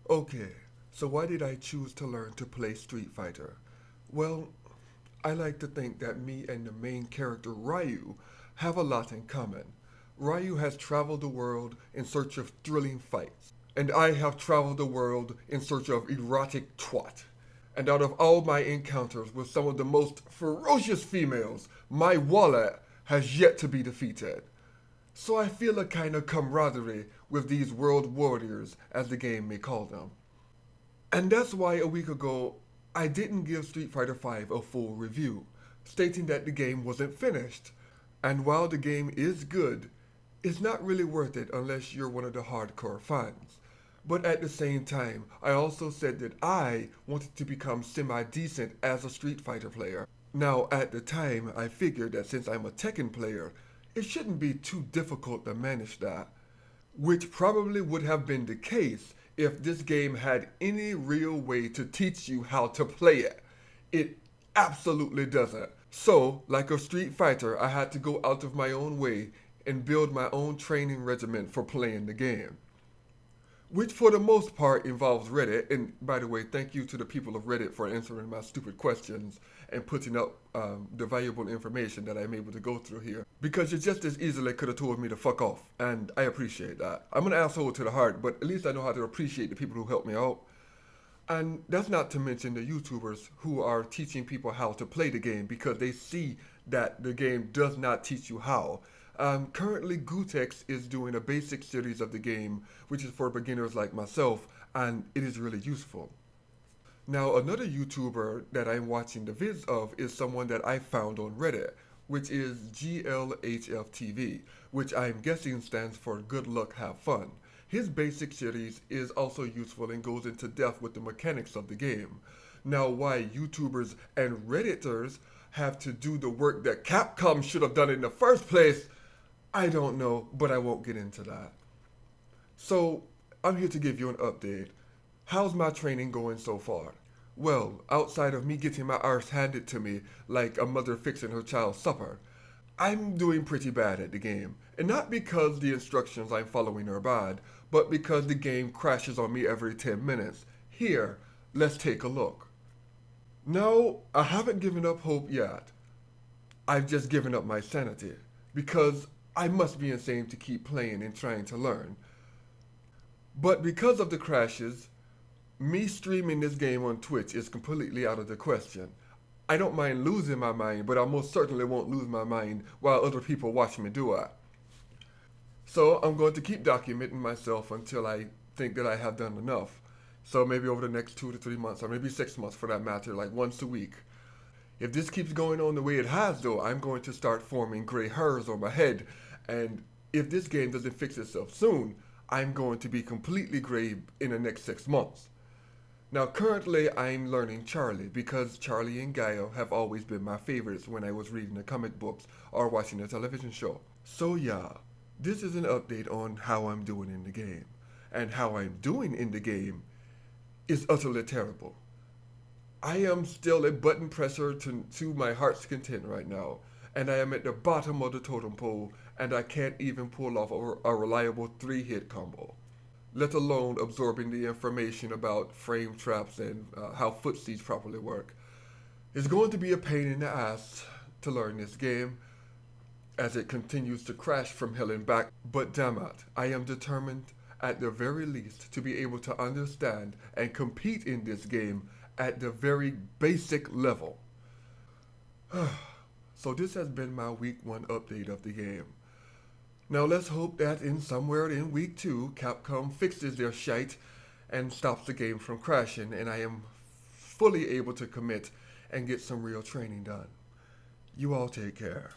Okay, so why did I choose to learn to play Street Fighter? Well, I like to think that me and the main character Ryu have a lot in common. Ryu has traveled the world in search of thrilling fights, and I have traveled the world in search of erotic twat. And out of all my encounters with some of the most ferocious females, my wallet has yet to be defeated. So I feel a kind of camaraderie with these world warriors, as the game may call them. And that's why a week ago I didn't give Street Fighter V a full review, stating that the game wasn't finished. And while the game is good, it's not really worth it unless you're one of the hardcore fans. But at the same time, I also said that I wanted to become semi decent as a Street Fighter player. Now, at the time, I figured that since I'm a Tekken player, it shouldn't be too difficult to manage that. Which probably would have been the case if this game had any real way to teach you how to play it. It absolutely doesn't. So, like a Street Fighter, I had to go out of my own way and build my own training regimen for playing the game. Which for the most part involves Reddit. And by the way, thank you to the people of Reddit for answering my stupid questions and putting up the valuable information that I'm able to go through here. Because you just as easily could have told me to fuck off, and I appreciate that. I'm an asshole to the heart, but at least I know how to appreciate the people who help me out. And that's not to mention the YouTubers who are teaching people how to play the game because they see that the game does not teach you how. Currently, Gutex is doing a basic series of the game, which is for beginners like myself, and it is really useful. Now, another YouTuber that I'm watching the vids of is someone that I found on Reddit, which is GLHFTV, which I'm guessing stands for Good Luck Have Fun. His basic series is also useful and goes into depth with the mechanics of the game. Now, why YouTubers and Redditors have to do the work that Capcom should have done in the first place, I don't know, but I won't get into that. So, I'm here to give you an update. How's my training going so far? Well, outside of me getting my arse handed to me like a mother fixing her child's supper, I'm doing pretty bad at the game. And not because the instructions I'm following are bad, but because the game crashes on me every 10 minutes. Here, let's take a look. No, I haven't given up hope yet. I've just given up my sanity. Because I must be insane to keep playing and trying to learn. But because of the crashes, me streaming this game on Twitch is completely out of the question. I don't mind losing my mind, but I most certainly won't lose my mind while other people watch me do it. So I'm going to keep documenting myself until I think that I have done enough. So maybe over the next 2 to 3 months, or maybe 6 months for that matter, like once a week. If this keeps going on the way it has though, I'm going to start forming gray hairs on my head. And if this game doesn't fix itself soon, I'm going to be completely gray in the next 6 months. Now currently I'm learning Charlie because Charlie and Gaia have always been my favorites when I was reading the comic books or watching a television show. So yeah, this is an update on how I'm doing in the game. And how I'm doing in the game is utterly terrible. I am still a button presser to my heart's content right now, and I am at the bottom of the totem pole, and I can't even pull off a reliable 3-hit combo, let alone absorbing the information about frame traps and how footsies properly work. It's going to be a pain in the ass to learn this game, as it continues to crash from hell and back, but damn it, I am determined at the very least to be able to understand and compete in this game at the very basic level. So this has been my week 1 update of the game. Now let's hope that in somewhere in week 2, Capcom fixes their shite and stops the game from crashing and I am fully able to commit and get some real training done. You all take care.